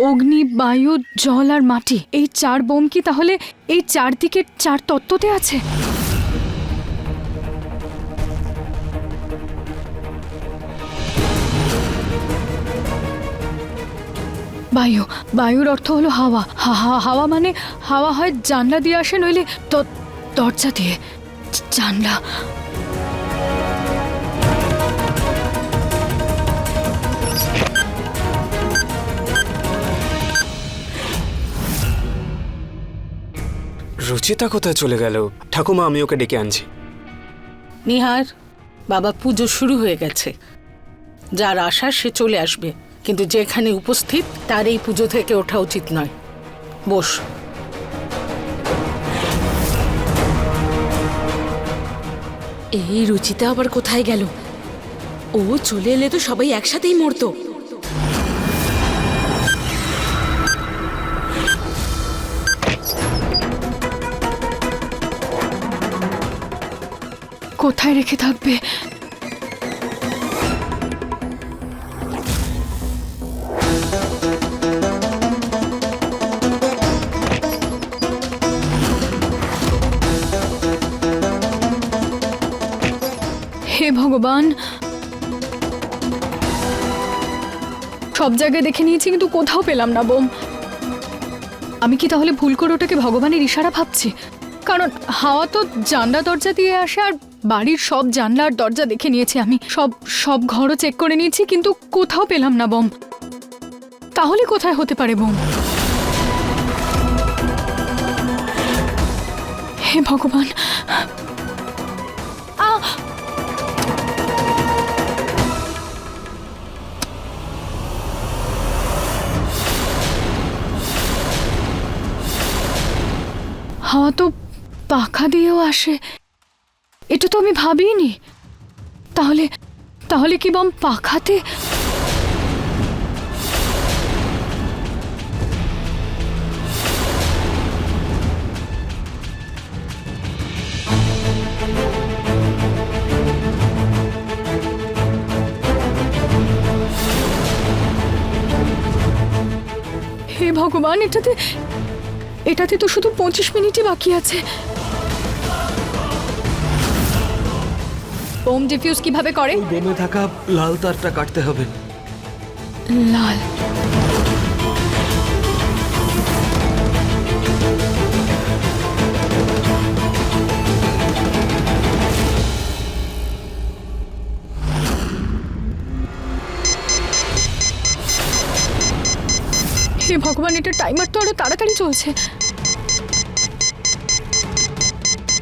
অগ্নি, বায়ু, জল আর মাটি, এই 4 বোম কি তাহলে এই 4 দিকের 4 তত্ত্বতে আছে? বায়ু, বায়ুর অর্থ হলো হাওয়া। হাওয়া মানে হাওয়া হয় জানলা দিয়ে আসে, নইলে দরজা দিয়ে। জানলা। রুচিতা কোথায় চলে গেল? ঠাকুমা, আমি ওকে ডেকে আনছি। নিহার, বাবা পুজো শুরু হয়ে গেছে। যার আশা সে চলে আসবে, কিন্তু যেখানে উপস্থিত তার এই পুজো থেকে ওঠা উচিত নয়। বস। এই রুচিতা আবার কোথায় গেল? ও চলে এলে তো সবাই একসাথেই মরতো। কোথায় রেখে থাকবে? হে ভগবান, সব জায়গায় দেখে নিয়েছি কিন্তু কোথাও পেলাম না বোম। আমি কি তাহলে ভুল করে ওটাকে ভগবানের ইশারা ভাবছি? কারণ হাওয়া তো জানলা দরজা দিয়ে আসে, আর বাড়ির সব জানলা আর দরজা দেখে নিয়েছি আমি, সব ঘরও চেক করে নিয়েছি, কিন্তু কোথাও পেলাম না বোম। তাহলে কোথায় হতে পারে বোম? হে ভগবান। হাওয়া তো পাখা দিয়েও আসে, এটা তো আমি ভাবিনি। তাহলে কি বম পাখাতে? হে ভগবান, এটাতে তো শুধু 25 মিনিটই বাকি আছে। বোম ডিফিউজ কিভাবে করে? ওই বোমে থাকা লাল তারটা কাটতে হবে। লাল। হে ভগবান, এটা টাইমার তো আরো তাড়াতাড়ি চলছে।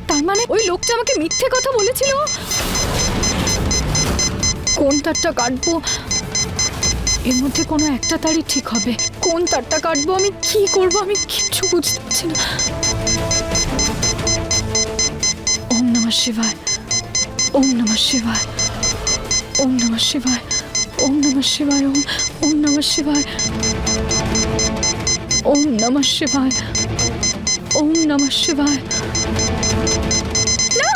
তার মানে ওই লোকটা আমাকে মিথ্যে কথা বলেছিল। কোন তারটা কাটবো? এর মধ্যে কোনো একটা তারই ঠিক হবে। কোন তারটা কাটবো? আমি কি করব? আমি কিচ্ছু বুঝতে পারছি না। ওম নমঃ শিবায়, ওম নমঃ শিবায়, ওম নমঃ শিবায়, ওম নমঃ শিবায়, ওম নমঃ শিবায়, ওম নমঃ শিবায়, ওম নমঃ শিবায়। না!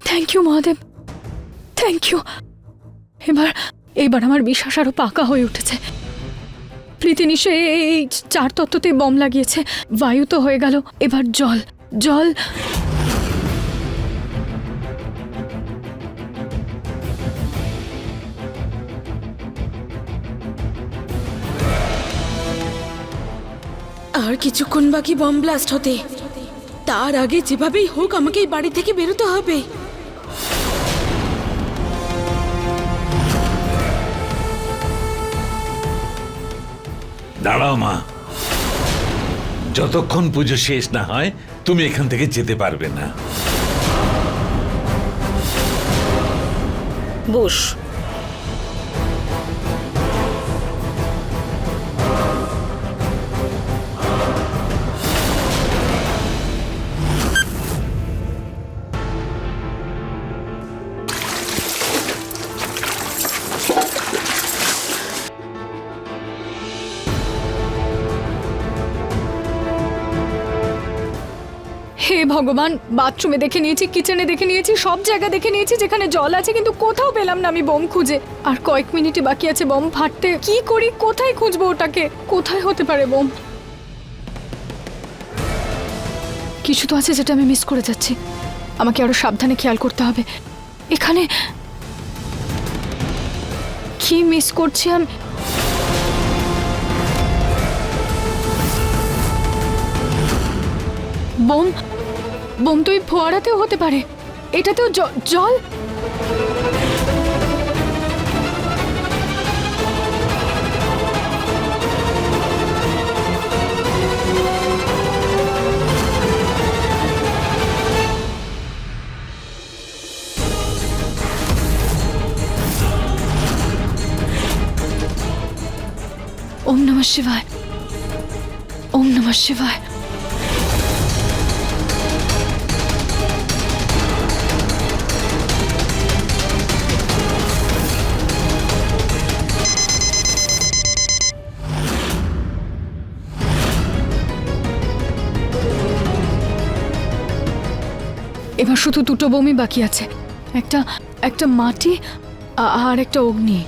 Thank you Mahadev, thank you. এবার আমার বিশ্বাস আরো পাকা হয়ে উঠেছে। প্রীতি নিশ্চয় এই 4 তত্ত্বতে বম লাগিয়েছে। বায়ু তো হয়ে গেল, এবার জল। জল। আর কিছুক্ষণ বাকি বম ব্লাস্ট হতে। তার আগে যেভাবেই হোক আমাকে এই বাড়ি থেকে বেরোতে হবে। দাঁড়াও মা, যতক্ষণ পুজো শেষ না হয় তুমি এখান থেকে যেতে পারবে না। বস। হে ভগবান, বাথরুমে দেখে নিয়েছি, কিচেনে দেখে নিয়েছি, সব জায়গা দেখে নিয়েছি যেখানে জল আছে, কিন্তু কোথাও পেলাম না আমি বোম খুঁজে। আর কয়েক মিনিটে বাকি আছে বোম ফাটতে। কি করি, কোথায় খুঁজবো ওটাকে? কোথায় হতে পারে বোম? কিছু তো আছে যেটা আমি মিস করে যাচ্ছি। আমাকে আরো সাবধানে খেয়াল করতে হবে। এখানে কি মিস করছি আমি? বোম, বোম তো এই ফোয়ারাতেও হতে পারে, এটাতেও জল। ওম নমঃ শিবায়, ওম নমঃ শিবায়। এবার শুধু দুটো বোমই বাকি আছে, একটা একটা মাটি আর একটা অগ্নি।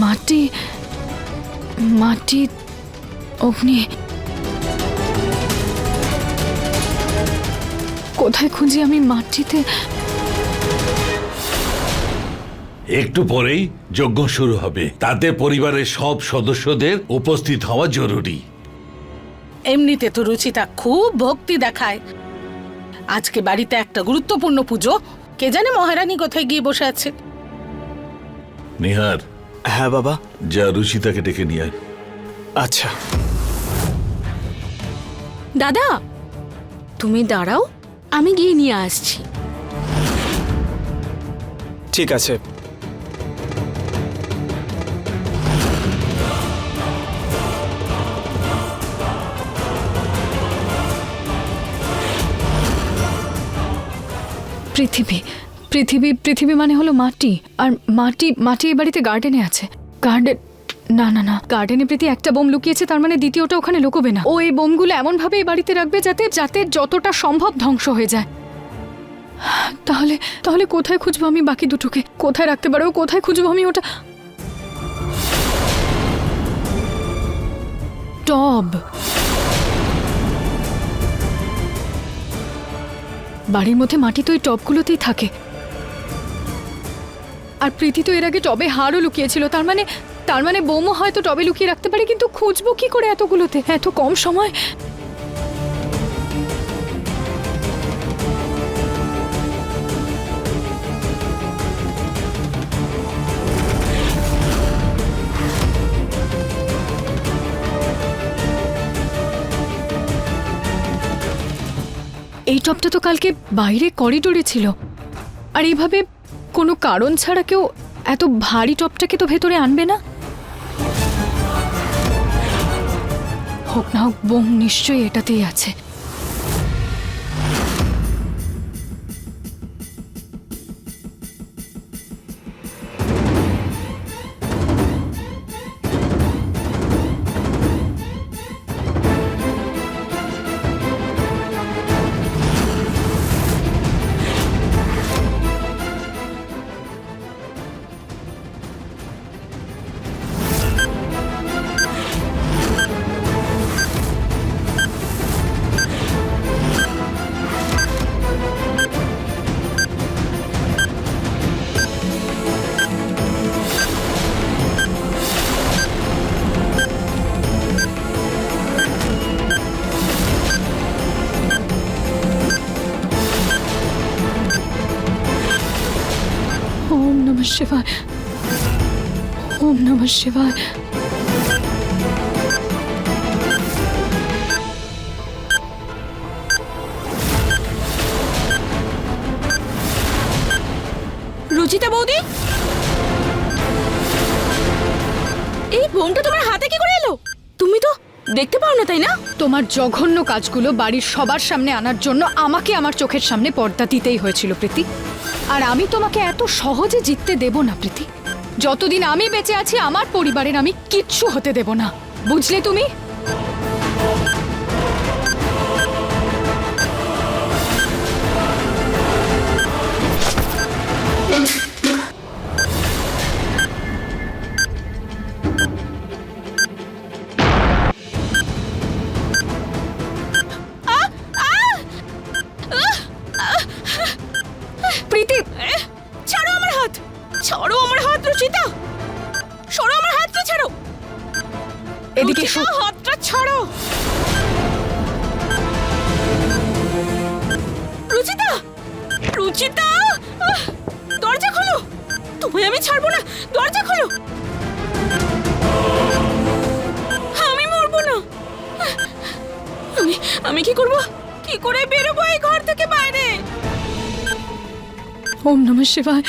মাটি, মাটি, অগ্নি। কোথায় খুঁজি আমি মাটিতে? একটু পরেই যজ্ঞ শুরু হবে, তাতে পরিবারের সব সদস্যদের উপস্থিত হওয়া জরুরি। এমনিতে তো রুচিতা খুব ভক্তি দেখায়, আজকে বাড়িতে একটা গুরুত্বপূর্ণ পুজো, কে জানে মহারানী কোথায় গিয়ে বসে আছে। নিহার, হ্যাঁ বাবা। যা রুচিতাকে ডেকে নিয়ে আয়। আচ্ছা। দাদা, তুমি দাঁড়াও, আমি গিয়ে নিয়ে আসছি। ঠিক আছে। পৃথিবী, পৃথিবী, পৃথিবী মানে হলো মাটি। আর মাটি, মাটি এই বাড়িতে গার্ডেনে আছে। গার্ডেন, না না না, গার্ডেনে প্রীতি একটা বোম লুকিয়েছে, তার মানে দ্বিতীয়টা ওখানে লুকোবে না। ও এই বোমগুলো এমন ভাবে এই বাড়িতে রাখবে যাতে যাতে যতটা সম্ভব ধ্বংস হয়ে যায়। তাহলে তাহলে কোথায় খুঁজবো আমি বাকি দুটোকে? কোথায় রাখতে পারো? কোথায় খুঁজবো আমি ওটা? টব, বাড়ির মধ্যে মাটি তো এই টবগুলোতেই থাকে। আর প্রীতি তো এর আগে টবে হাড়ও লুকিয়েছিল, তার মানে বোমও হয়তো টবে লুকিয়ে রাখতে পারে। কিন্তু খুঁজবো কি করে এতগুলোতে, এত কম সময়? এই টবটা তো কালকে বাইরে করিডোরে ছিল, আর এইভাবে কোনো কারণ ছাড়া কেউ এত ভারী টবটাকে তো ভেতরে আনবে না। হোক না হোক বোম নিশ্চয়ই এটাতেই আছে। ओम नमः शिवाय, ओम नमः शिवाय। রুচিতা বৌদি, এই বোমটা তোমার হাতে কি করে এলো? তুমি তো দেখতে পাও না, তাই না? তোমার জঘন্য কাজগুলো বাড়ির সবার সামনে আনার জন্য আমাকে আমার চোখের সামনে পর্দা দিতেই হয়েছিল প্রীতি। আর আমি তোমাকে এত সহজে জিততে দেব না প্রীতি। যতদিন আমি বেঁচে আছি আমার পরিবারের আমি কিচ্ছু হতে দেব না, বুঝলে তুমি? সরো আমার হাত, রুচিতা! সরো আমার হাতটা, ছাড়ো! এদিকে রুচিতা, এসো। হাতটা ছাড়ো! রুচিতা! রুচিতা! দরজা খোলো! তোমায় আমি ছাড়বো না! দরজা খোলো! আমি মরবো না! আমি কি করব? কি করে বেরোবো এই ঘর থেকে বাইরে? ওম নমঃ শিবায়।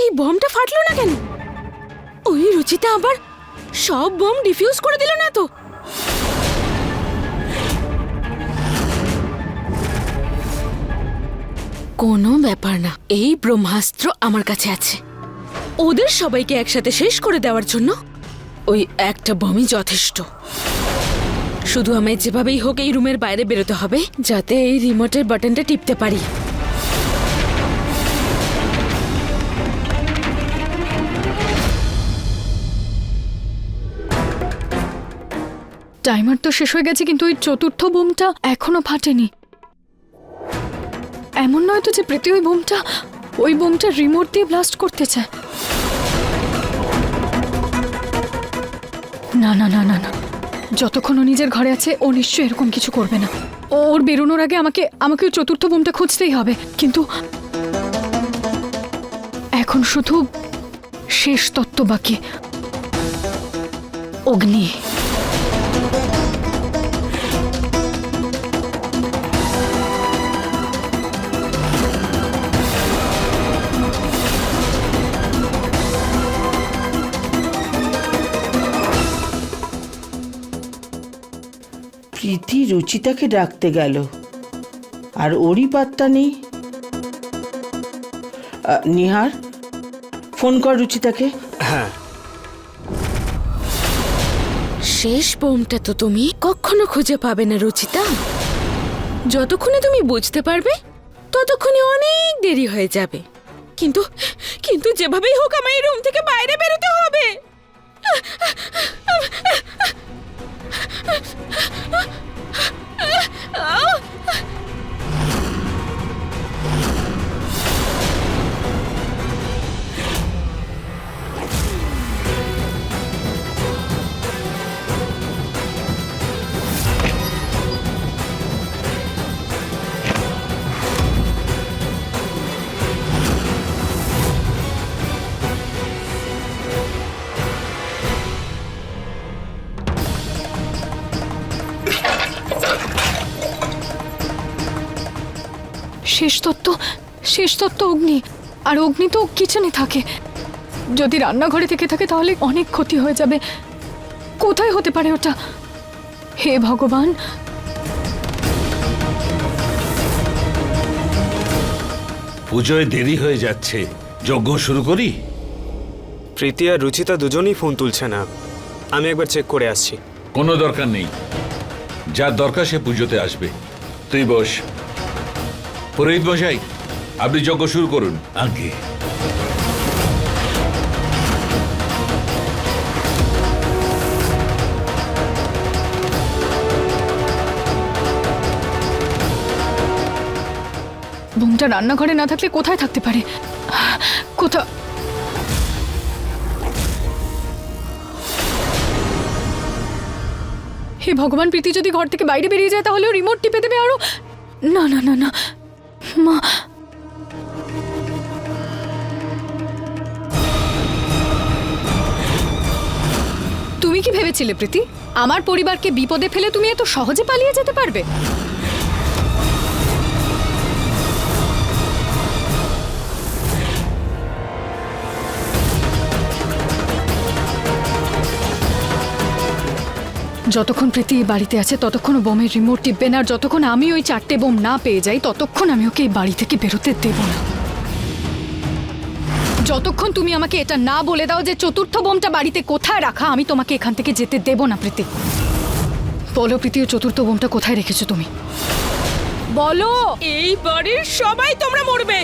এই বমটা ফাটলো না কেন? ওই রুচিতা আবার সব বম ডিফিউজ করে দিল না তো? কোনো ব্যাপার না, এই ব্রহ্মাস্ত্র আমার কাছে আছে। ওদের সবাইকে একসাথে শেষ করে দেওয়ার জন্য ওই একটা বমই যথেষ্ট। শুধু আমায় যেভাবেই হোক এই রুমের বাইরে বেরোতে হবে, যাতে এই রিমোটের বাটনটা টিপতে পারি। টাইমার তো শেষ হয়ে গেছে, কিন্তু ওই চতুর্থ বোমটা এখনো ফাটেনি। এমন নয় তো যে প্রীতি ওই বোমটা রিমোট দিয়ে ব্লাস্ট করতে চায়। না না না না না, যতক্ষণ ও নিজের ঘরে আছে ও নিশ্চয়ই এরকম কিছু করবে না। ওর বেরোনোর আগে আমাকে ওই চতুর্থ বোমটা খুঁজতেই হবে। কিন্তু এখন শুধু শেষ তত্ত্ব বাকি, অগ্নি। প্রীতি রুচিতাকে ডাকতে গেল, আর ওরই পাত্তা নেই। নিহার, ফোন কর রুচিতাকে। হ্যাঁ। শেষ বোমটা তো তুমি কখনো খুঁজে পাবে না রুচিতা। যতক্ষণে তুমি বুঝতে পারবে ততক্ষণে অনেক দেরি হয়ে যাবে। কিন্তু কিন্তু যেভাবেই হোক আমার এই রুম থেকে বাইরে বেরোতে হবে। শেষ তত্ত্ব অগ্নি। আর অগ্নি তো কিচেনে থাকে। যদি রান্নাঘরে থেকে থাকে তাহলে অনেক ক্ষতি হয়ে যাবে। কোথায় হতে পারে ওটা? হে ভগবান। পুজোয় দেরি হয়ে যাচ্ছে, যজ্ঞ শুরু করি। প্রীতি আর রুচিতা দুজনেই ফোন তুলছে না, আমি একবার চেক করে আসছি। কোনো দরকার নেই, যার দরকার সে পুজোতে আসবে। তুই বস। পুরোহিত মশাই, আপনি যজ্ঞ শুরু করুন। আগে বোমটা রান্নাঘরে না থাকলে কোথায় থাকতে পারে? কোথা? হে ভগবান, প্রীতি যদি ঘর থেকে বাইরে বেরিয়ে যায় তাহলে রিমোট টিপে দেবে আরো। না না না না মা, তুমি কি ভেবেছিলে প্রীতি আমার পরিবারকে বিপদে ফেলে তুমি এত সহজে পালিয়ে যেতে পারবে? যতক্ষণ প্রীতি এই বাড়িতে আছে ততক্ষণ বোমের রিমোট টিপবে না, আর যতক্ষণ আমি ওই 4টে বোম না পেয়ে যাই ততক্ষণ আমি ওকে এই বাড়ি থেকে বেরোতে দেব না। যতক্ষণ তুমি আমাকে এটা না বলে দাও যে চতুর্থ বোমটা বাড়িতে কোথায় রাখা, আমি তোমাকে এখান থেকে যেতে দেব না প্রীতি। বলো প্রীতি, ও চতুর্থ বোমটা কোথায় রেখেছো তুমি? বলো। এই বাড়ির সবাই তোমরা মরবে।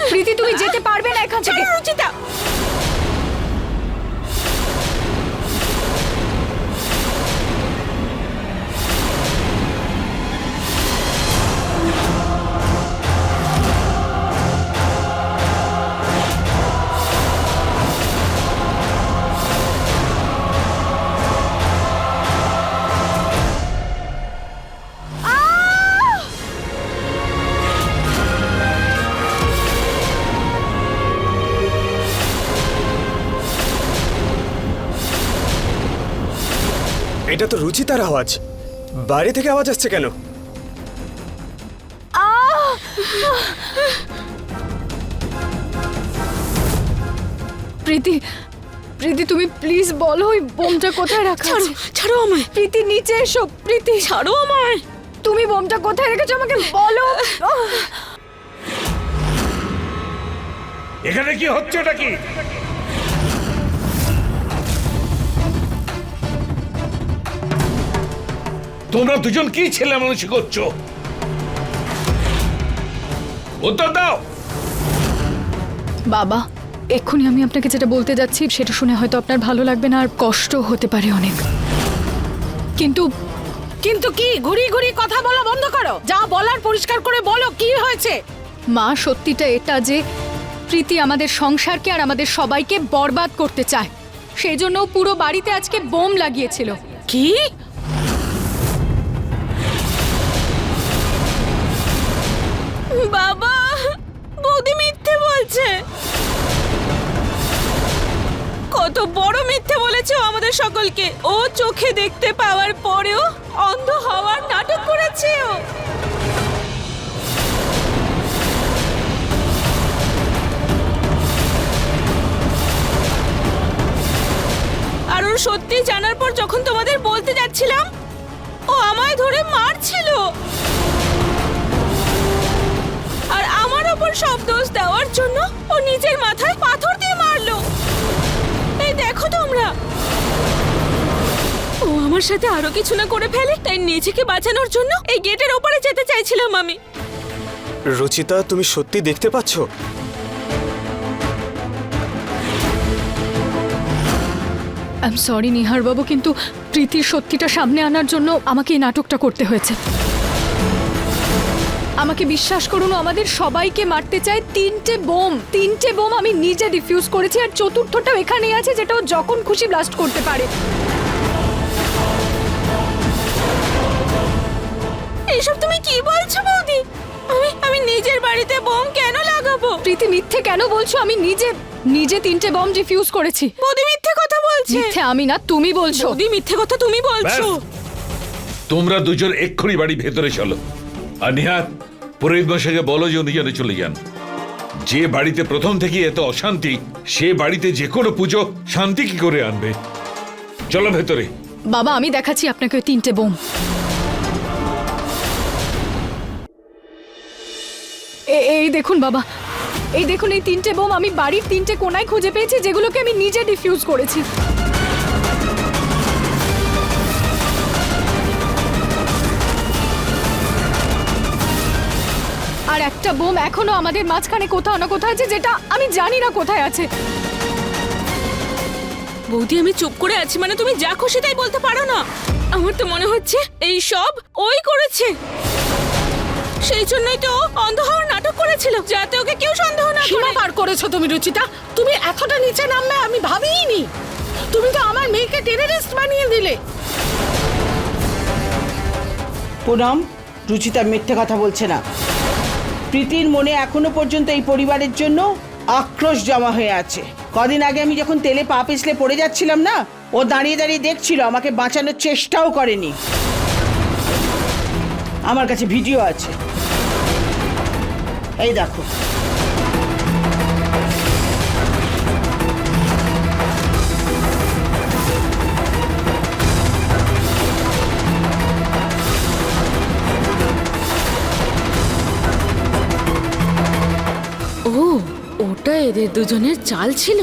প্রীতি, তুমি যেতে পারবে না এখান থেকে। রুচিতা, এটা তো রুচিতার আওয়াজ। বাইরে থেকে আওয়াজ আসছে কেন? প্রীতি, প্রীতি তুমি প্লিজ বলো ওই বোমটা কোথায় রাখা আছে। ছাড়ো আমায়। প্রীতি নিচে এসো। প্রীতি ছাড়ো আমায়। তুমি বোমটা কোথায় রেখেছো আমাকে বলো। এখানে কি হচ্ছে? এটা কি? তোমরা দুজন কি ছেলে মানুষ করছো? উত্তর দাও। বাবা, এক্ষুনি আমি আপনাকে যেটা বলতে যাচ্ছি সেটা শুনে হয়তো আপনার ভালো লাগবে না আর কষ্ট হতে পারে অনেক, কিন্তু কিন্তু কি ঘুরি ঘুরি কথা বলা বন্ধ করো। যা বলার পরিষ্কার করে বলো, কি হয়েছে? মা, সত্যিটা এটা যে প্রীতি আমাদের সংসারকে আর আমাদের সবাইকে বরবাদ করতে চায়। সেই জন্য ও পুরো বাড়িতে আজকে বোম লাগিয়েছিল। কি? বাবা, বৌদি মিথ্যে বলছে। কত বড় মিথ্যে বলেছে ও আমাদের সকলকে। ও চোখে দেখতে পাওয়ার পরেও অন্ধ হওয়ার নাটক করেছে ও। আর ওর সত্যি জানার পর যখন তোমাদের বলতে যাচ্ছিলাম, ও আমায় ধরে মারছিল আর আমার ওপর সব দোষ দেওয়ার জন্য ও নিজের মাথায় পাথর দিয়ে মারলো। এই দেখো তোমরা, ও আমার সাথে আরো কিছু না করে ফেলে, তাই নিজেকে বাঁচানোর জন্য এই গেটের ওপরে যেতে চাইছিলাম আমি। রুচিতা, তুমি সত্যি দেখতে পাচ্ছ? আই এম সরি নিহার বাবু, কিন্তু প্রীতির সত্যিটা সামনে আনার জন্য আমাকে এই নাটকটা করতে হয়েছে। আমাকে বিশ্বাস করুন, ও আমাদের সবাইকে মারতে চায়। তিনটে বোম আমি নিজে ডিফিউজ করেছি, আর চতুর্থটাও এখানেই আছে যেটা ও যখন খুশি ব্লাস্ট করতে পারে। এইসব তুমি কি বলছো বৌদি? আমি নিজের বাড়িতে বোম কেন লাগাবো? প্রীতি, মিথ্যে কেন বলছো? আমি নিজে তিনটে বোম ডিফিউজ করেছি। বৌদি মিথ্যে কথা বলছে। মিথ্যে আমি না, তুমি বলছো। বৌদি মিথ্যে কথা তুমি বলছো। ব্যাস। তোমরা দুজন এক্ষুনি বাড়ি ভেতরে চলো। আর নিহার, পুরোহিত মশাইকে বলো যে উনি যেন চলে যান। যে বাড়িতে প্রথম থেকে এত অশান্তি, সে বাড়িতে যে কোনো পুজো শান্তি কি করে আনবে? চলো ভেতরে। বাবা, আমি দেখাচ্ছি আপনাকে ওই তিনটে বোম। এই দেখুন বাবা, এই দেখুন এই তিনটে বোম আমি বাড়ির তিনটে কোনায় খুঁজে পেয়েছি, যেগুলোকে আমি নিজে ডিফিউজ করেছি। আর একটা বোম এখনো আমাদের মাঝখানে কোথাও না কোথাও আছে, যেটা আমি জানি না কোথায় আছে। বৌদি, আমি চুপ করে আছি মানে তুমি যা খুশি তাই বলতে পারো না? আমার তো মনে হচ্ছে এই সব ওই করেছে। সেই জন্যই তো ও অন্ধ হওয়ার নাটক করেছিল, যাতে ওকে কেউ সন্দেহ না সীমা করে। পার করেছো তুমি রুচিতা। তুমি এতটা নিচে নামবে আমি ভাবিনি। তুমি তো আমার মেয়েকে টেররিস্ট বানিয়ে দিলে। পুনম, রুচিতা মিথ্যে কথা বলছে না। প্রীতির মনে এখনো পর্যন্ত এই পরিবারের জন্য আক্রোশ জমা হয়ে আছে। কদিন আগে আমি যখন তেলে পা পিছলে পড়ে যাচ্ছিলাম না, ও দাঁড়িয়ে দাঁড়িয়ে দেখছিল, আমাকে বাঁচানোর চেষ্টাও করেনি। আমার কাছে ভিডিও আছে, এই দেখো। ও ওটা এদের দুজনের চাল ছিল।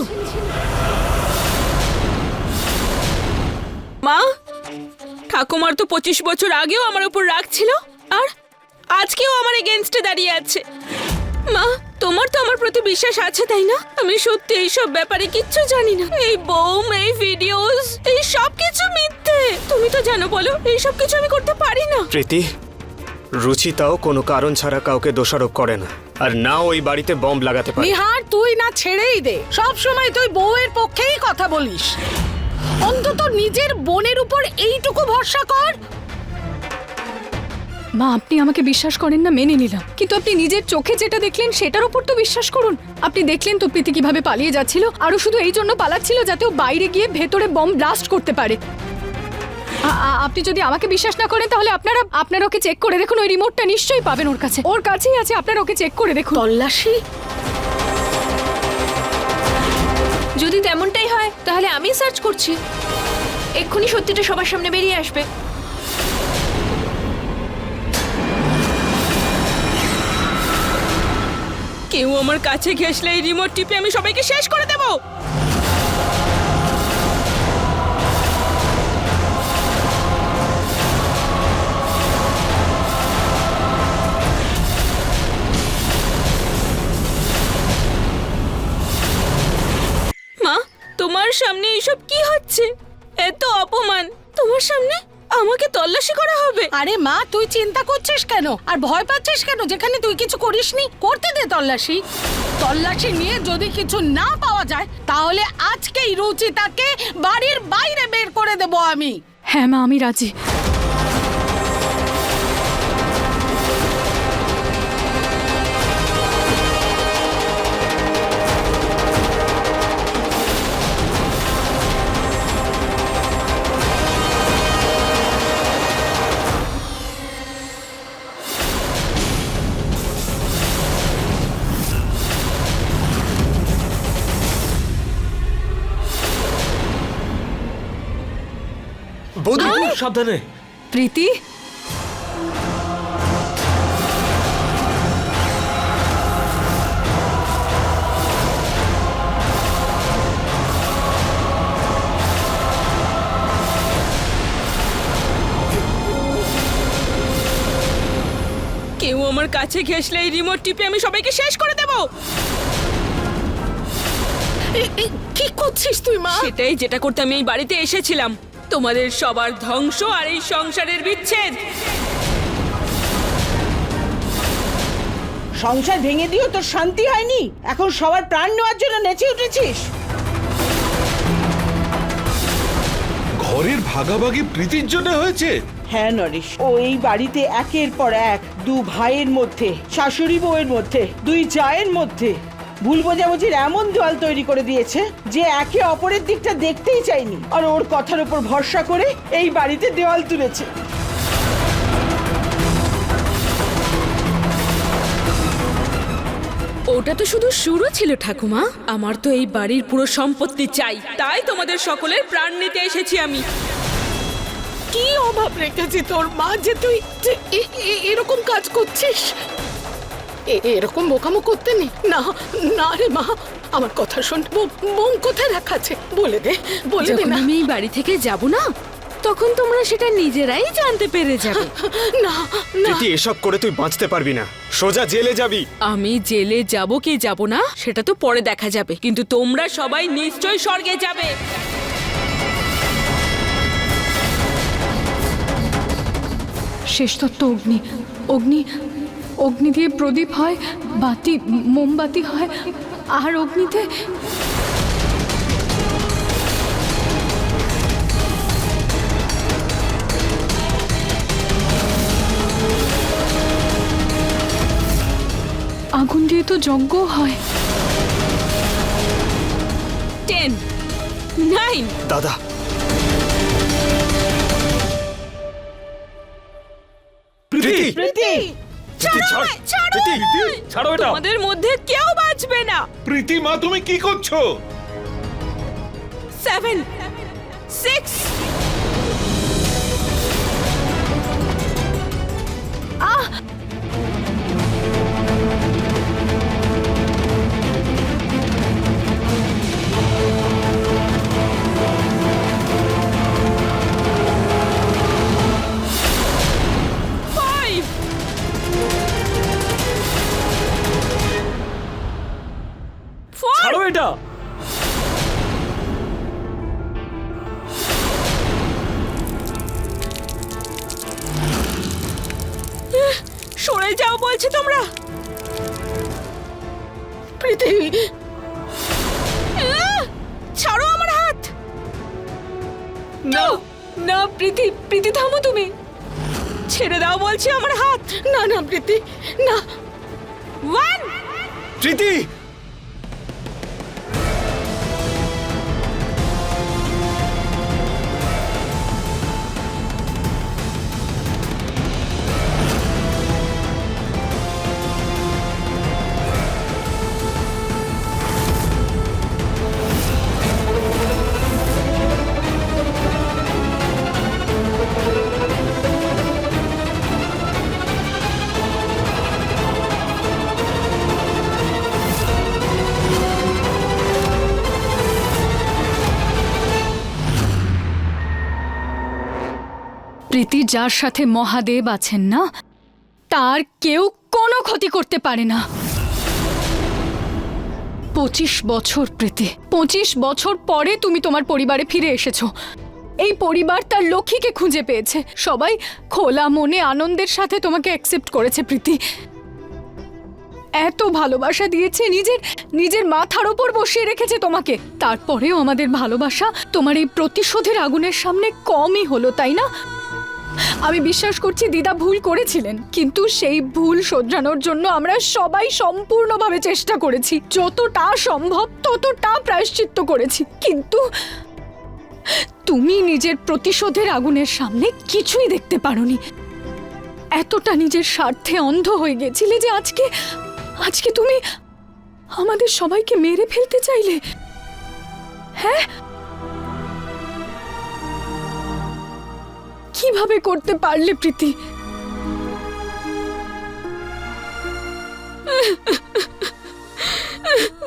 মা, ঠাকুমার তো 25 বছর আগেও আমার উপর রাগ ছিল, আর আজকেও আমার এগেনস্টে দাঁড়িয়ে আছে। মা, তোমার তো আমার প্রতি বিশ্বাস আছে, তাই না? আমি সত্যি এইসব ব্যাপারে কিচ্ছু জানি না। এই বোম, এই ভিডিওস, এই সব কিছু মিথ্যে। তুমি তো জানো, বলো, এইসব কিছু আমি করতে পারি না। প্রীতি, রুচিতাও কোনো কারণ ছাড়া কাউকে দোষারোপ করে না, আর না ওই বাড়িতে বম্ব লাগাতে পারে। নিহার, তুই না ছেড়েই দে, সব সময় তুই বউয়ের পক্ষেই কথা বলিস। অন্তত নিজের বোনের উপর এইটুকু ভরসা কর। মা, আপনি আমাকে বিশ্বাস করেন না মেনে নিলাম, কিন্তু আপনি নিজের চোখে যেটা দেখলেন সেটার উপর তো বিশ্বাস করুন। আপনি দেখলেন তো প্রীতি কিভাবে পালিয়ে যাচ্ছিল, আরও শুধু এই জন্য পালাচ্ছিল যাতে ও বাইরে গিয়ে ভেতরে বম্ব ব্লাস্ট করতে পারে। আপনি যদি আমাকে বিশ্বাস না করেন তাহলে আপনারা ওকে চেক করে দেখুন, ওই রিমোটটা নিশ্চয়ই পাবেন ওর কাছে, ওর কাছেই আছে। আপনারা ওকে চেক করে দেখুন। তল্লাশি? যদি তেমনটাই হয় তাহলে আমি সার্চ করছি, এক্ষুনি সত্যিটা সবার সামনে বেরিয়ে আসবে। কেউ আমার কাছে ঘেসলে এই রিমোট টিপে আমি সবাইকে শেষ করে দেব। মা, তোমার সামনে এইসব কি হচ্ছে? এত অপমান! তোমার সামনে আমাকে তল্লাশি করা হবে? আরে মা, তুই চিন্তা করছিস কেন আর ভয় পাচ্ছিস কেন, যেখানে তুই কিছু করিসনি? করতে দে তল্লাশি। তল্লাশি নিয়ে যদি কিছু না পাওয়া যায় তাহলে আজকেই রুচিতাকে বাড়ির বাইরে বের করে দেব আমি। হ্যাঁ মা, আমি রাজি। বৌদি, সাবধানে। প্রীতি, কেউ আমার কাছে ঘেসলে এই রিমোট টিপে আমি সবাইকে শেষ করে দেব। কি করছিস তুই মা? সেটাই যেটা করতে আমি এই বাড়িতে এসেছিলাম, তোমাদের সবার ধ্বংস আর এই সংসারের বিচ্ছেদ। সংসার ভেঙে দিও তোর শান্তি হয়নি? এখন সবার প্রাণ নেওয়ার জন্য নেচে উঠেছিস? ঘরের ভাগাভাগি প্রীতির জন্য হয়েছে? হ্যাঁ নরেশ, ও এই বাড়িতে একের পর এক দু ভাইয়ের মধ্যে, শাশুড়ি বউয়ের মধ্যে, দুই জায়ের মধ্যে ভুল বোঝাবুঝির এমন দেওয়াল তৈরি করে দিয়েছে যে একে অপরের দিকটা দেখতেই চাইনি, আর ওর কথার উপর ভরসা করে এই বাড়িতে দেওয়াল তুলেছে। ওটা তো শুধু শুরু ছিল ঠাকুমা। আমার তো এই বাড়ির পুরো সম্পত্তি চাই, তাই তোমাদের সকলের প্রাণ নিতে এসেছি আমি। কি অভাব রেখেছি তোর মা যে তুই এরকম কাজ করছিস? এরকম বোকামো করতে নেই। না না রে মা, আমার কথা শোন। বোম কোথায় রাখা আছে বলে দে, বলে দে যখন না। আমি এই বাড়ি থেকে যাব না, তখন তোমরা সেটা নিজেরাই জানতে পেরে যাবে। না না, প্রীতি, এসব করে তুই বাঁচতে পারবি না, সোজা জেলে যাবি। আমি জেলে যাব কি যাব না সেটা তো পরে দেখা যাবে, কিন্তু তোমরা সবাই নিশ্চয়ই স্বর্গে যাবে। শেষ তত্ত্ব অগ্নি। অগ্নি, অগ্নি দিয়ে প্রদীপ হয়, বাতি, মোমবাতি হয়, আর অগ্নিতে আগুন দিয়ে তো যজ্ঞ হয়। 10, 9, দাদা, প্রীতি, প্রীতি, ছাড়ো এটা। তোমাদের মধ্যে কেউ বাঁচবে না। প্রীতি মা, তুমি কি করছো? 7, 6, ফোর। ছাড়ো এটা। সরে যাও বলছি তোমরা। প্রীতি, ছাড়ো আমার হাত। না না প্রীতি, প্রীতি থামো তুমি। ছেড়ে দাও বলছি আমার হাত। না না প্রীতি, না। ওয়ান। প্রীতি, প্রীতি যার সাথে মহাদেব আছেন না, তার কেউ কোনো ক্ষতি করতে পারে না। 25 বছর প্রীতি, 25 বছর পরে তুমি তোমার পরিবারে ফিরে এসেছো। এই পরিবার তার লক্ষ্মীকে খুঁজে পেয়েছে। সবাই খোলা মনে আনন্দের সাথে তোমাকে অ্যাকসেপ্ট করেছে প্রীতি। এত ভালোবাসা দিয়েছে, নিজের মাথার ওপর বসিয়ে রেখেছে তোমাকে। তারপরেও আমাদের ভালোবাসা তোমার এই প্রতিশোধের আগুনের সামনে কমই হলো, তাই না? আমি বিশ্বাস করছি দিদা ভুল করেছিলেন, কিন্তু সেই ভুল শোধরানোর জন্য আমরা সবাই সম্পূর্ণভাবে চেষ্টা করেছি। যতটা সম্ভব ততটা প্রায়শ্চিত্ত করেছি, কিন্তু তুমি নিজের প্রতিশোধের আগুনের সামনে কিছুই দেখতে পারোনি। এতটা নিজের স্বার্থে অন্ধ হয়ে গেছিলে যে আজকে তুমি আমাদের সবাইকে মেরে ফেলতে চাইলে। হ্যাঁ, কিভাবে করতে পারলে প্রীতি?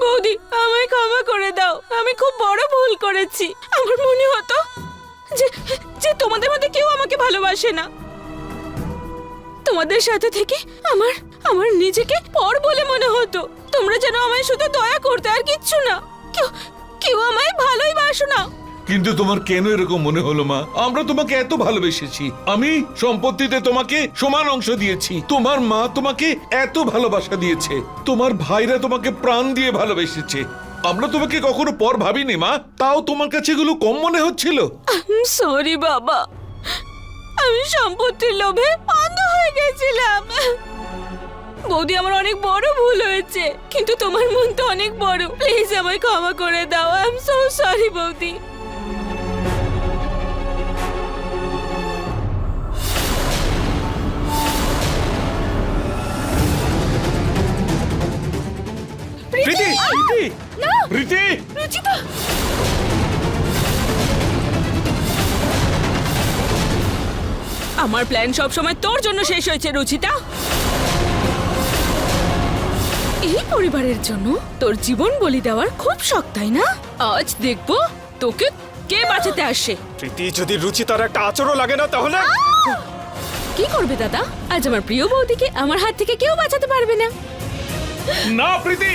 বৌদি, আমায় ক্ষমা করে দাও। আমি খুব বড় ভুল করেছি। আমার মনে হতো যে তোমাদের মধ্যে কেউ আমাকে ভালোবাসে না। তোমাদের সাথে থেকে আমার নিজেকে পর বলে মনে হতো। তোমরা যেন আমায় শুধু দয়া করতে, আর কিচ্ছু না। কেউ আমায় ভালোই বাসো না। কিন্তু তোমার কেন এরকম মনে হলো মা? আমরা তোমাকে এত ভালোবেসেছি। আমি সম্পত্তিতে তোমাকে সমান অংশ দিয়েছি। তোমার মা তোমাকে এত ভালোবাসা দিয়েছে। তোমার ভাইরা তোমাকে প্রাণ দিয়ে ভালোবেসেছে। আমরা তোমাকে কখনো পর ভাবিনি মা, তাও তোমার কাছে এগুলো কম মনে হচ্ছিল। সরি বাবা, আমি সম্পত্তির লোভে অন্ধ হয়ে গেছিলাম। বৌদি, আমার অনেক বড় ভুল হয়েছে, কিন্তু তোমার মন তো অনেক বড়। প্লিজ আমায় ক্ষমা করে দাও। আই এম সো সরি বৌদি। প্রীতি, প্রীতি, প্রীতি, রুচিতা, আমার প্ল্যান সব সময় তোর জন্য শেষ হয়েছে রুচিতা। এই পরিবারের জন্য তোর জীবন বলি দেওয়ার খুব শখ, তাই না? আজ দেখবো তোকে কে বাঁচাতে আসে। প্রীতি, যদি রুচিতার একটা আচরও লাগে না তাহলে কি করবে দাদা? আজ আমার প্রিয় বৌদিকে আমার হাত থেকে কেউ বাঁচাতে পারবে না। না প্রীতি,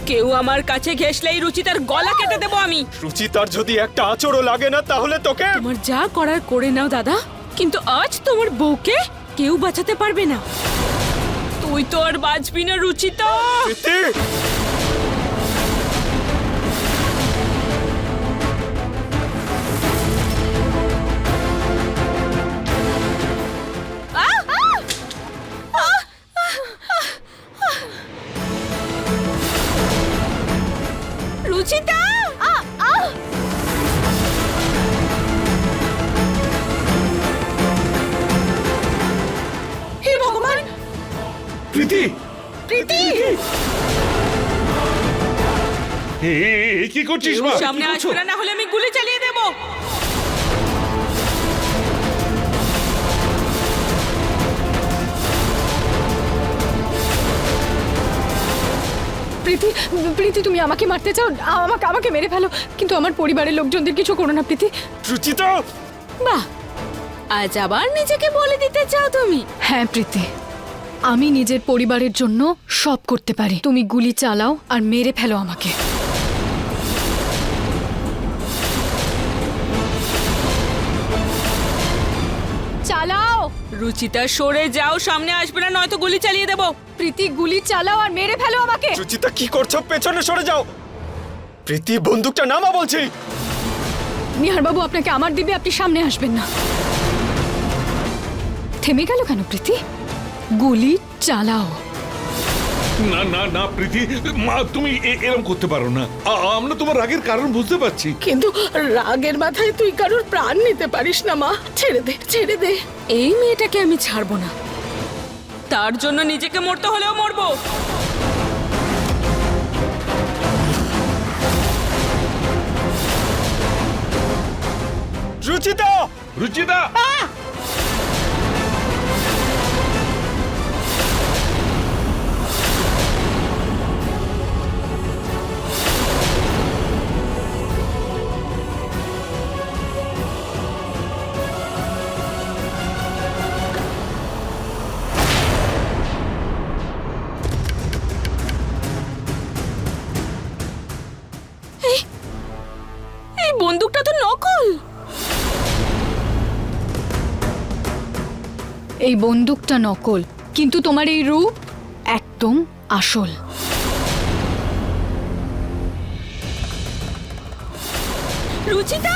কেউ আমার কাছে ঘেসলেই রুচিতার গলা কেটে দেবো আমি। রুচিতার যদি একটা আচরও লাগে না তাহলে তোকে তোমার যা করার করে নাও দাদা, কিন্তু আজ তোমার বউকে কেউ বাঁচাতে পারবে না। তুই তো আর বাঁচবি না রুচিতা। প্রীতি, রুচিতা, হে ভগবান! প্রীতি, প্রীতি, কি করছিস মা? সামনে আসবে না, না হলে আমি গুলি চালিয়ে দেব। প্রীতি, প্রীতি, তুমি আমাকে মারতে চাও? আমাকে মেরে ফেলো, কিন্তু আমার পরিবারের লোকজনদের কিছু করো না প্রীতি। রুচিতা, বাহ, আজ আবার নিজেকে বলে দিতে চাও তুমি? হ্যাঁ প্রীতি, আমি নিজের পরিবারের জন্য সব করতে পারি। তুমি গুলি চালাও আর মেরে ফেলো আমাকে। চালাও। রুচিতা সরে যাও, সামনে আসবে না, নয়তো গুলি চালিয়ে দেবো। প্রীতি গুলি চালাও আর মেরে ফেলো আমাকে। রুচিতা কি করছো? পেছনে সরে যাও। প্রীতি বন্দুকটা নামা বলছি। নিহার বাবু আপনাকে আমার দিবে, আপনি সামনে আসবেন না। থেমে গেল কেন প্রীতি? গুলি চালাও। না না না প্রীতি, মা তুমি এরকম করতে পারো না। আমরা তোমার রাগের কারণ বুঝতে পারছি। কিন্তু রাগের মাথায় তুই কারোর প্রাণ নিতে পারিস না মা। ছেড়ে দে, ছেড়ে দে। এই মেয়েটাকে আমি ছাড়বো না, তার জন্য নিজেকে মরতে হলেও মরবো। রুচিতা! রুচিতা! এই বন্দুকটা তো নকল। এই বন্দুকটা নকল, কিন্তু তোমার এই রূপ একদম আসল। রুচিতা!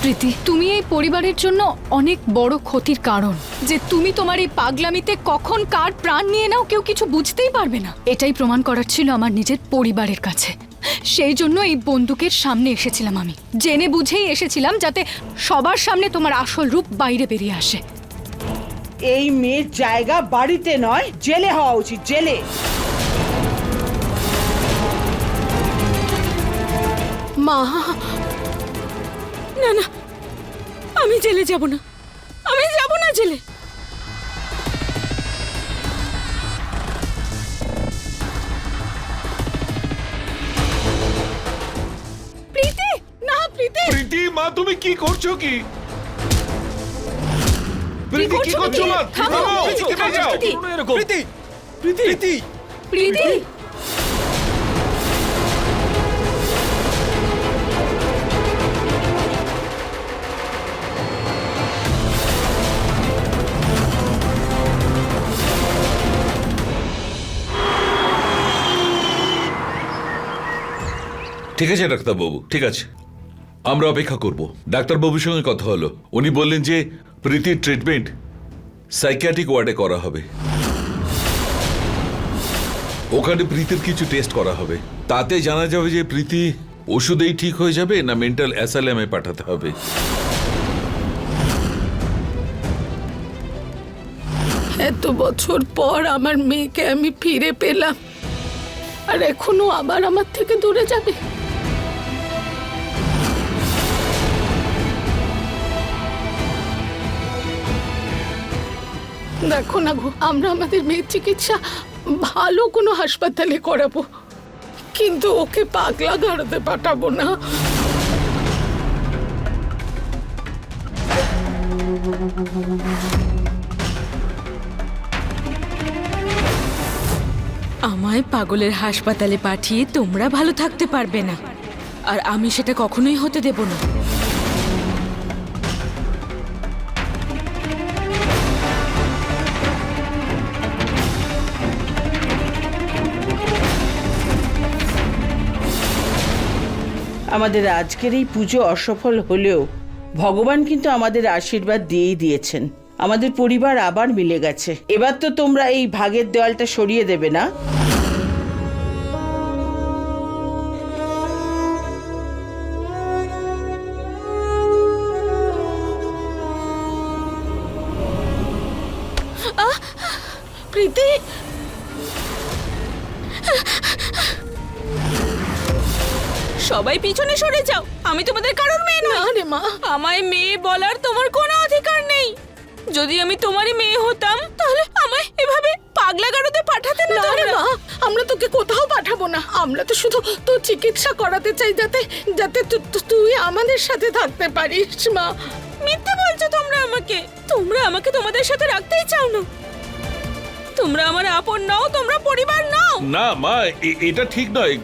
প্রীতি, তুমি এই পরিবারের জন্য অনেক বড় ক্ষতির কারণ। যে তুমি তোমার এই পাগলামিতে কখন কার প্রাণ নিয়ে নাও কেউ কিছু বুঝতেই পারবে না। এটাই প্রমাণ করার ছিল আমার নিজের পরিবারের কাছে। সেই জন্য এই বন্দুকের সামনে এসেছিলাম আমি। জেনে বুঝেই এসেছিলাম যাতে সবার সামনে তোমার আসল রূপ বাইরে বেরিয়ে আসে। এই মেয়ের জায়গা বাড়িতে নয়, জেলে হওয়া উচিত, জেলে। মা, না না, আমি জেলে যাব না, আমি যাব না জেলে। প্রীতি না, প্রীতি। প্রীতি মা তুমি কি করছো? কি প্রীতি কি করছো মা? থামো, প্রীতি, থামো, যাও। প্রীতি। প্রীতি! প্রীতি! প্রীতি! ঠিক আছে ডাক্তারবাবু, ঠিক আছে, আমরা অপেক্ষা করব। ডাক্তারবাবুর সঙ্গে কথা হলো, উনি বললেন যে প্রীতির ট্রিটমেন্ট সাইকিয়াট্রিক ওয়ার্ডে করা হবে। ওখানে প্রীতির কিছু টেস্ট করা হবে, তাতে জানা যাবে যে প্রীতি ওষুধেই ঠিক হয়ে যাবে না মেন্টাল অ্যাসাইলামে পাঠাতে হবে। এত বছর পর আমার মেয়েকে আমি ফিরে পেলাম, আর এখনো আবার আমার থেকে দূরে যাবে? দেখো না গো, আমরা আমাদের মেয়ের চিকিৎসা ভালো কোনো হাসপাতালে করাবো, কিন্তু ওকে পাগলা গাড়োতে পাঠাবো না। আমায় পাগলের হাসপাতালে পাঠিয়ে তোমরা ভালো থাকতে পারবে না, আর আমি সেটা কখনোই হতে দেব না। আমাদের আজকের এই পুজো অসফল হলেও ভগবান কিন্তু আমাদের আশীর্বাদ দিয়েই দিয়েছেন। আমাদের পরিবার আবার মিলে গেছে। এবার তো তোমরা এই ভাগের দেওয়ালটা সরিয়ে দেবে না? প্রীতি, সবাই পিছনে সরে যাও, আমি তোমাদের কারোর মেয়ে না নই। রে মা। আমায় মেয়ে বলার তোমার কোনো অধিকার নেই। যদি আমি তোমারই মেয়ে হতাম তাহলে আমায় এভাবে পাগলা গারদে পাঠাতে না না রে মা, আমরা তোকে কোথাও পাঠাবো না। আমরা তো শুধু তোর চিকিৎসা করাতে চাই, যাতে যাতে তুই আমাদের সাথে থাকতে পারিস মা। মিথ্যে বলছো তোমরা আমাকে তোমাদের সাথে রাখতেই চাও না। তোমরা আমার আপন নাও, তোমরা পরিবার নাও। না মা, এটা ঠিক নয়।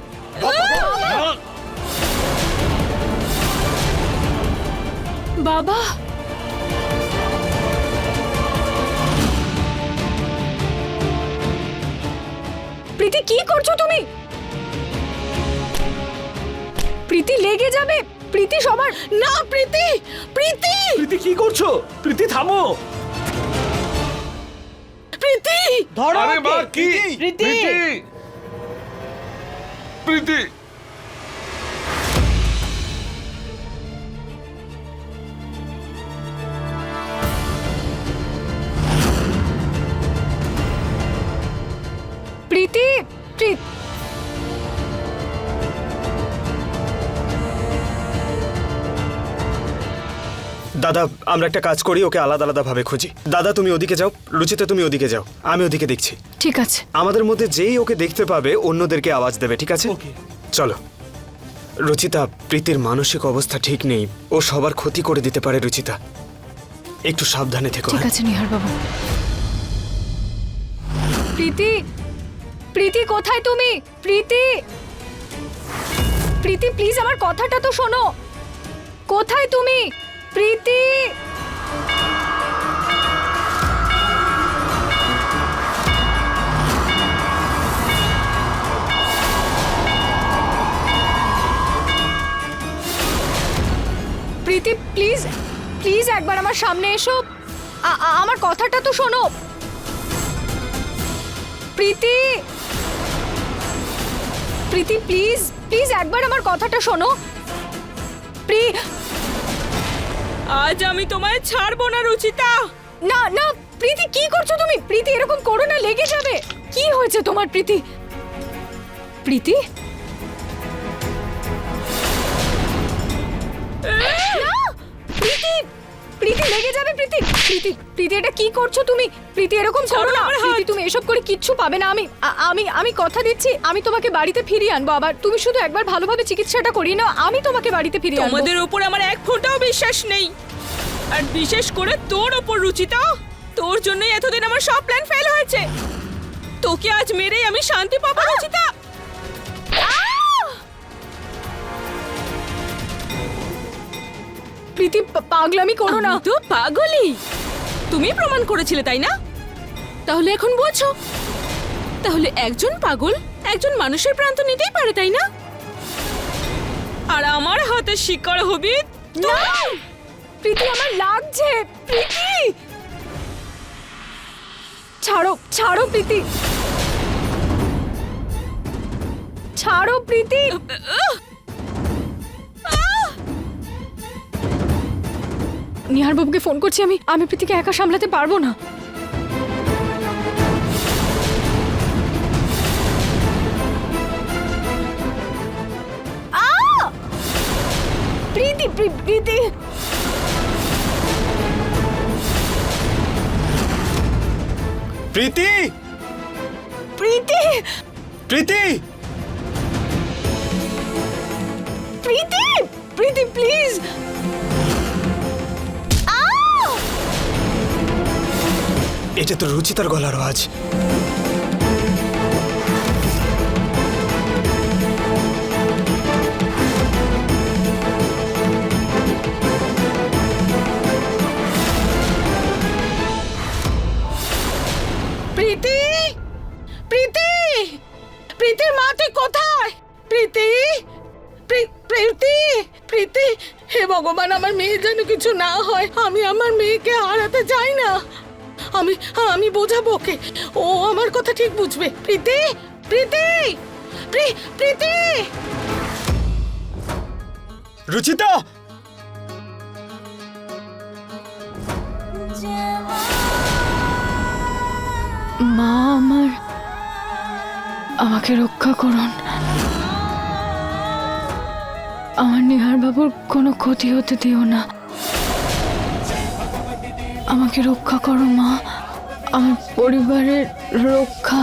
বাবা, প্রীতি কি করছো তুমি? প্রীতি লেগে যাবে। প্রীতি সবার না প্রীতি, প্রীতি, প্রীতি কি করছো? প্রীতি থামো। প্রীতি। ধরো আরে মা, ওকে। কি? প্রীতি প্রীতি প্রীতি, প্রীতি দাদা, আমরা একটা কাজ করি, ওকে আলাদা আলাদা ভাবে খুঁজি। দাদা তুমি ওদিকে যাও, রুচিতা তুমি ওদিকে যাও, আমি ওদিকে দেখছি। ঠিক আছে। আমাদের মধ্যে যেই ওকে দেখতে পাবে অন্যদেরকে আওয়াজ দেবে, ঠিক আছে? ওকে। চলো। রুচিতা, প্রীতির মানসিক অবস্থা ঠিক নেই, ও সবার ক্ষতি করে দিতে পারে। রুচিতা, একটু সাবধানে থেকো। ঠিক আছে নিহার বাবু। প্রীতি, প্রীতি কোথায় তুমি? প্রীতি, প্রীতি প্লিজ আমার কথাটা তো শোনো। কোথায় তুমি? প্রীতি, প্রীতি প্লিজ, প্লিজ একবার আমার সামনে এসো। আমার কথাটা তো শোনো। প্রীতি, প্রীতি প্লিজ, প্লিজ একবার আমার কথাটা শোনো। আজ আমি তোমায় ছাড়বো না রুচিতা। না না প্রীতি, কি করছো তুমি? প্রীতি এরকম করো না, লেগে যাবে। কি হয়েছে তোমার প্রীতি? প্রীতি, না প্রীতি, প্রীতি লেগে যাবে। প্রীতি, প্রীতি, প্রীতি এটা কি করছো তুমি? প্রীতি এরকম করো না। প্রীতি তুমি এসব করে কিচ্ছু পাবে না। আমি কথা দিচ্ছি, আমি তোমাকে বাড়িতে ফিরিয়ে আনবো। আবার তুমি শুধু একবার ভালোভাবে চিকিৎসাটা করিয়ে নাও, আমি তোমাকে বাড়িতে ফিরিয়ে আনবো। তোমাদের উপর আমার এক ফোঁটাও বিশ্বাস নেই, আর বিশেষ করে তোর ওপর রুচিতা। তোর জন্যই এতদিন আমার সব প্ল্যান ফেল হয়েছে। তোকে আজ মেরেই আমি শান্তি পাবো রুচিতা। প্রীতি পাগলামি করো না। আমি তো পাগলই, তুমি প্রমাণ করেছিলে তাই না? তাহলে এখন বোঝো, তাহলে একজন পাগল একজন মানুষের প্রাণ তো নিতেই পারে তাই না? আর আমার হাতে শিকার হবি না প্রীতি, আমার লাগছে। প্রীতি ছাড়ো, ছাড়ো প্রীতি, ছাড়ো প্রীতি। নিহার বাবুকে ফোন করছি আমি। আমি প্রীতিকে একা সামলাতে পারবো না। প্রীতি, প্রীতি, প্রীতি, প্রীতি, প্রীতি, প্রীতি, প্রীতি প্লিজ। এটা তো রুচিতার গলার আওয়াজ। প্রীতি, প্রীতি, প্রীতির মা তুই কোথায়? প্রীতি, প্রীতি, প্রীতি, হে ভগবান, আমার মেয়ে যেন কিছু না হয়। আমি আমার মেয়েকে হারাতে চাই না। আমি বোঝাবো ওকে, ও আমার কথা ঠিক বুঝবে। প্রীতি, প্রীতি, প্রীতি। রুচিতা, মা আমার, আমাকে রক্ষা করুন। আমার নিহার বাবুর কোনো ক্ষতি হতে দিও না। আমাকে রক্ষা করো মা, আমার পরিবারের রক্ষা।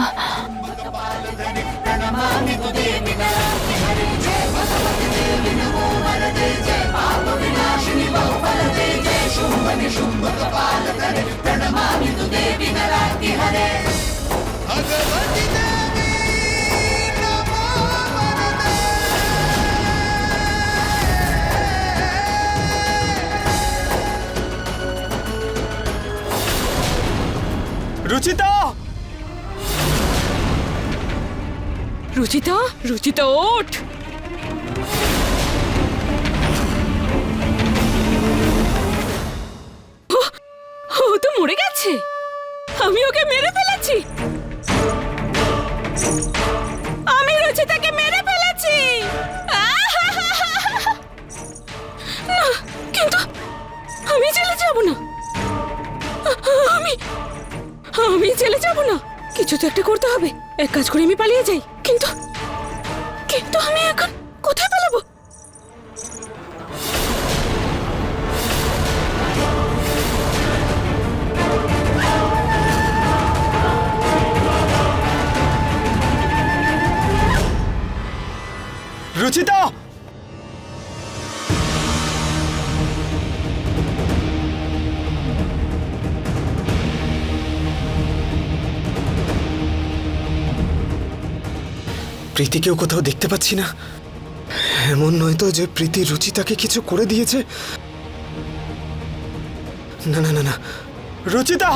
রুচিতা! রুচিতা, রুচিতা ওঠ। ও তো মরে গেছে, আমি ওকে মেরে ফেলেছি, আমি রুচিতাকে মেরে ফেলেছি। না, কিন্তু আমি জেলে যাব না, আমি জেলে যাব না। কিছু তো একটা করতে হবে। এক কাজ করে আমি পালিয়ে যাই, কিন্তু কিন্তু আমি এখন কোথায় পালাবো? রুচিতা! প্রীতিকেও কোথাও দেখতে পাচ্ছি না। এমন নয় তো যে প্রীতি রুচিতাকে কিছু করে দিয়েছে? না না না না, রুচিতা!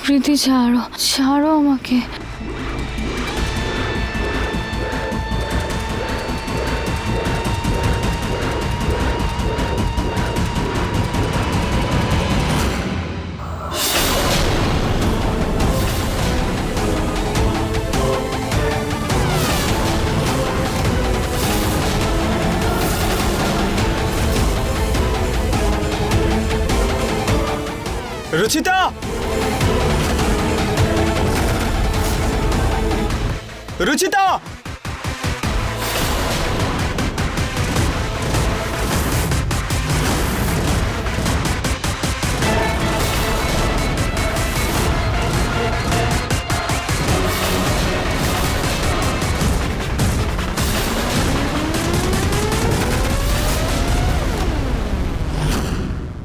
প্রীতি, ছাড়ো, ছাড়ো আমাকে। রুচিতা! রুচিতা!